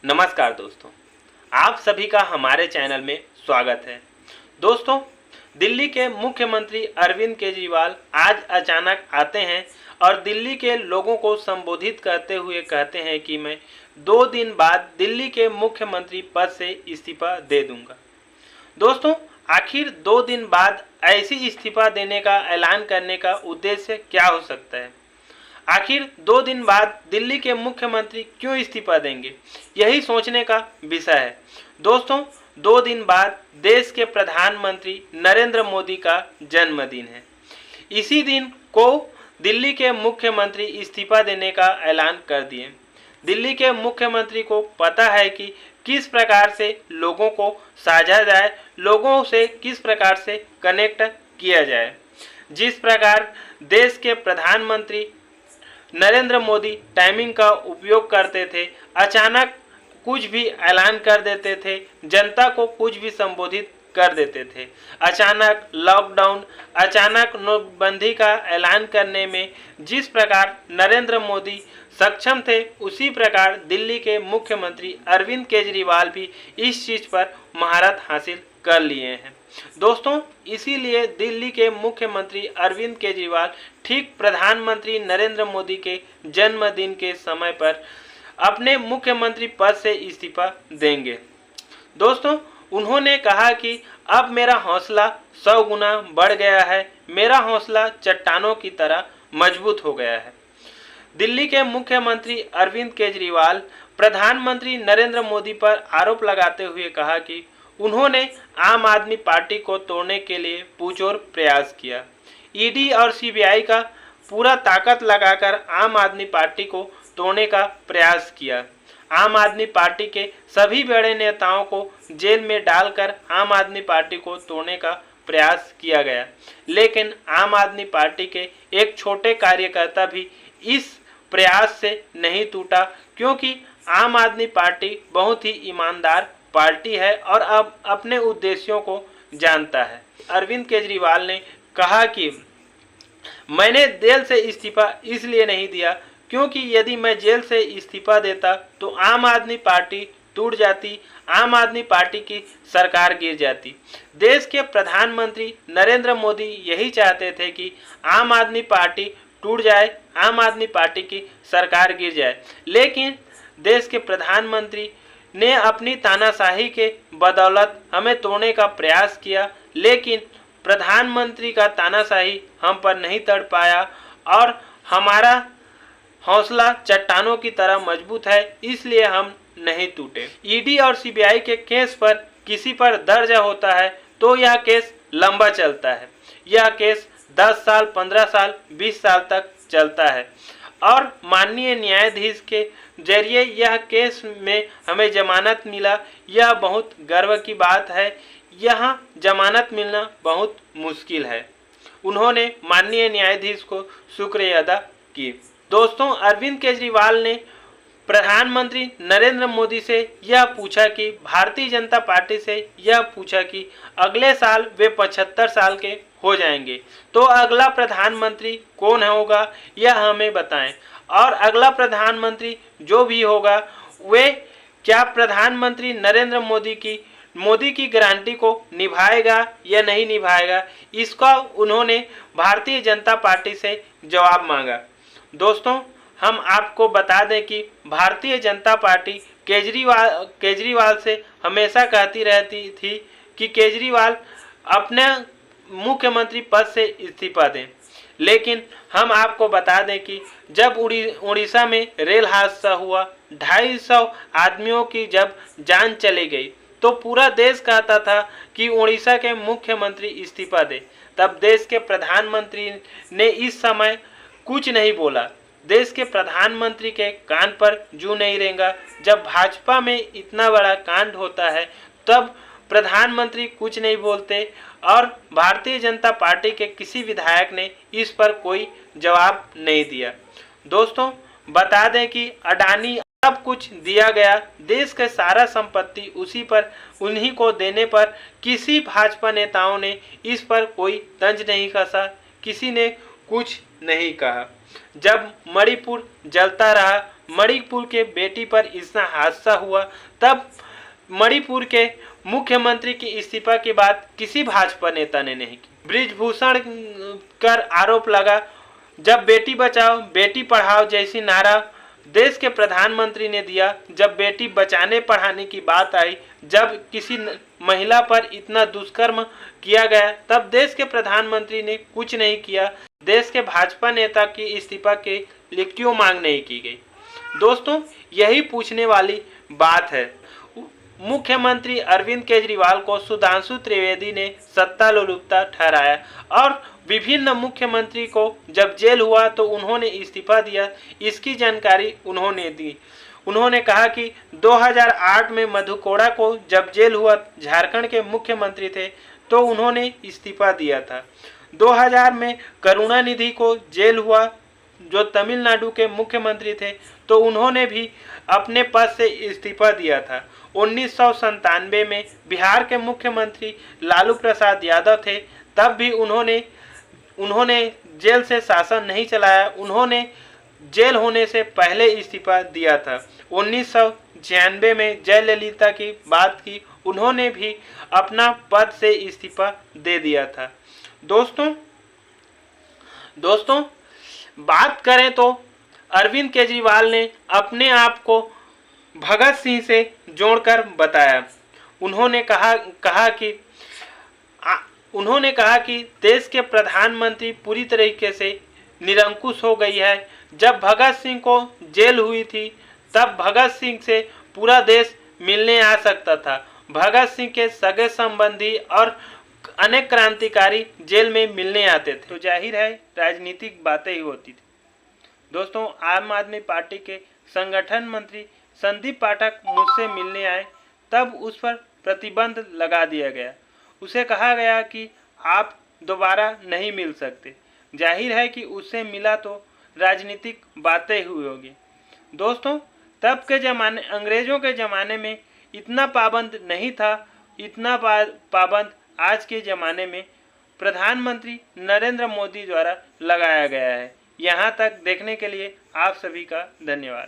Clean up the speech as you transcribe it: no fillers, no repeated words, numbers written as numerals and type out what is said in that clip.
नमस्कार दोस्तों, आप सभी का हमारे चैनल में स्वागत है। दोस्तों, दिल्ली के मुख्यमंत्री अरविंद केजरीवाल आज अचानक आते हैं और दिल्ली के लोगों को संबोधित करते हुए कहते हैं कि मैं 2 दिन बाद दिल्ली के मुख्यमंत्री पद से इस्तीफा दे दूंगा। दोस्तों, आखिर 2 दिन बाद ऐसी इस्तीफा देने का ऐलान करने का उद्देश्य क्या हो सकता है? आखिर 2 दिन बाद दिल्ली के मुख्यमंत्री क्यों इस्तीफा देंगे, यही सोचने का विषय है। दोस्तों, 2 दिन बाद देश के प्रधानमंत्री नरेंद्र मोदी का जन्मदिन है। इसी दिन को दिल्ली के मुख्यमंत्री इस्तीफा देने का ऐलान कर दिए। दिल्ली के मुख्यमंत्री को पता है कि किस प्रकार से लोगों को साझा जाए, लोगों से किस प्रकार से कनेक्ट किया जाए। जिस प्रकार देश के प्रधानमंत्री नरेंद्र मोदी टाइमिंग का उपयोग करते थे, अचानक कुछ भी ऐलान कर देते थे, जनता को कुछ भी संबोधित कर देते थे। अचानक लॉकडाउन, अचानक नोटबंदी का ऐलान करने में जिस प्रकार नरेंद्र मोदी सक्षम थे, उसी प्रकार दिल्ली के मुख्यमंत्री अरविंद केजरीवाल भी इस चीज़ पर महारत हासिल कर लिए हैं। दोस्तों, इसीलिए दिल्ली के मुख्यमंत्री अरविंद केजरीवाल ठीक प्रधानमंत्री नरेंद्र मोदी के जन्मदिन के समय पर अपने मुख्यमंत्री पद से इस्तीफा देंगे। दोस्तों, उन्होंने कहा कि अब मेरा हौसला 100 गुना बढ़ गया है, मेरा हौसला चट्टानों की तरह मजबूत हो गया है। दिल्ली के मुख्यमंत्री अरविंद केजरीवाल प्रधानमंत्री नरेंद्र मोदी पर आरोप लगाते हुए कहा कि उन्होंने आम आदमी पार्टी को तोड़ने के लिए पुरजोर प्रयास किया। ईडी और सीबीआई का पूरा ताकत लगाकर आम आदमी पार्टी को तोड़ने का प्रयास किया। आम आदमी पार्टी के सभी बड़े नेताओं को जेल में डालकर आम आदमी पार्टी को तोड़ने का प्रयास किया गया, लेकिन आम आदमी पार्टी के एक छोटे कार्यकर्ता भी इस प्रयास से नहीं टूटा, क्योंकि आम आदमी पार्टी बहुत ही ईमानदार पार्टी है और अब अपने उद्देश्यों को जानता है। अरविंद केजरीवाल ने कहा कि मैंने जेल से इस्तीफा इसलिए नहीं दिया क्योंकि यदि मैं जेल से इस्तीफा देता तो आम आदमी पार्टी टूट जाती, आम आदमी पार्टी की सरकार गिर जाती। देश के प्रधानमंत्री नरेंद्र मोदी यही चाहते थे कि आम आदमी पार्टी टूट जाए, आम आदमी पार्टी की सरकार गिर जाए, लेकिन देश के प्रधानमंत्री ने अपनी तानाशाही के बदौलत हमें तोड़ने का प्रयास किया, लेकिन प्रधानमंत्री का तानाशाही हम पर नहीं तड़ पाया और हमारा हौसला चट्टानों की तरह मजबूत है, इसलिए हम नहीं टूटे। ईडी और सीबीआई के केस पर किसी पर दर्ज होता है तो यह केस लंबा चलता है। यह केस 10 साल, 15 साल, 20 साल तक चलता है और माननीय न्यायाधीश के जरिए यह केस में हमें जमानत मिला। यह बहुत गर्व की बात है, यहाँ जमानत मिलना बहुत मुश्किल है। उन्होंने माननीय न्यायाधीश को शुक्रिया अदा की। दोस्तों, अरविंद केजरीवाल ने प्रधानमंत्री नरेंद्र मोदी से यह पूछा कि भारतीय जनता पार्टी से यह पूछा कि अगले साल वे 75 साल के हो जाएंगे, तो अगला प्रधानमंत्री कौन होगा यह हमें बताएं, और अगला प्रधानमंत्री जो भी होगा वे क्या प्रधानमंत्री नरेंद्र मोदी की गारंटी को निभाएगा या नहीं निभाएगा, इसका उन्होंने भारतीय जनता पार्टी से जवाब मांगा। दोस्तों, हम आपको बता दें कि भारतीय जनता पार्टी केजरीवाल से हमेशा कहती रहती थी कि केजरीवाल अपने मुख्यमंत्री पद से इस्तीफा दें, लेकिन हम आपको बता दें कि जब उड़ीसा में रेल हादसा हुआ, 250 आदमियों की जब जान चली गई, तो पूरा देश कहता था कि उड़ीसा के मुख्यमंत्री इस्तीफा दे। तब देश के प्रधानमंत्री ने इस समय कुछ नहीं बोला। देश के प्रधानमंत्री के कान पर जू नहीं रेंगा। जब भाजपा में इतना बड़ा कांड होता है तब प्रधानमंत्री कुछ नहीं बोलते और भारतीय जनता पार्टी के किसी विधायक ने इस पर कोई जवाब नहीं दिया। दोस्तों, बता दें कि अडानी सब कुछ दिया गया, देश के सारा संपत्ति उन्हीं को देने पर किसी भाजपा नेताओं ने इस पर कोई तंज नहीं कसा, किसी ने कुछ नहीं कहा। जब मणिपुर जलता रहा, मणिपुर के बेटी पर इतना हादसा हुआ, तब मणिपुर के मुख्यमंत्री की इस्तीफा की बात किसी भाजपा नेता ने नहीं की। ब्रिजभूषण कर आरोप लगा, जब बेटी बचाओ बेटी पढ़ाओ जैसी नारा देश के प्रधानमंत्री ने दिया, जब बेटी बचाने पढ़ाने की बात आई, जब किसी महिला पर इतना दुष्कर्म किया गया, तब देश के प्रधानमंत्री ने कुछ नहीं किया। देश के भाजपा नेता की इस्तीफा के लिए क्यों मांग नहीं की गई? दोस्तों, यही पूछने वाली बात है। मुख्यमंत्री अरविंद केजरीवाल को सुधांशु त्रिवेदी ने सत्तालोलुपता ठहराया और विभिन्न मुख्यमंत्री को जब जेल हुआ तो उन्होंने इस्तीफा दिया। इसकी जानकारी उन्होंने दी। उन्होंने कहा कि 2008 में मधु कोड़ा को जब जेल हुआ, झारखंड के मुख्यमंत्री थे, तो उन्होंने इस्तीफा दिया था। 2000 में करुणानिधि को जेल हुआ, जो तमिलनाडु के मुख्यमंत्री थे, तो उन्होंने भी अपने पद से इस्तीफा दिया था। 1997 में बिहार के मुख्यमंत्री लालू प्रसाद यादव थे, तब भी उन्होंने जेल से शासन नहीं चलाया। उन्होंने जेल होने से पहले इस्तीफा दिया था। 1996 में जयललिता की बात की, उन्होंने भी अपना पद से इस्तीफा दे दिया था। दोस्तों बात करें तो अरविंद केजरीवाल ने अपने आप को भगत सिंह से जोड़कर बताया। उन्होंने कहा कि देश के प्रधानमंत्री पूरी तरीके से निरंकुश हो गई है। जब भगत सिंह को जेल हुई थी, तब भगत सिंह से पूरा देश मिलने आ सकता था। भगत सिंह के सगे संबंधी और अनेक क्रांतिकारी जेल में मिलने आते थे, तो जाहिर है राजनीतिक बातें ही होती थी। दोस्तों, आम आदमी पार्टी के संगठन मंत्री संदीप पाठक मुझसे मिलने आए, तब उस पर प्रतिबंध लगा दिया गया। उसे कहा गया कि आप दोबारा नहीं मिल सकते। जाहिर है कि उससे मिला तो राजनीतिक बातें हुई होगी। दोस्तों, तब के ज़माने, अंग्रेज़ों के ज़माने में इतना पाबंद नहीं था, इतना पाबंद आज के ज़माने में प्रधानमंत्री नरेंद्र मोदी द्वारा लगाया गया है। यहाँ तक देखने के लिए आप सभी का धन्यवाद।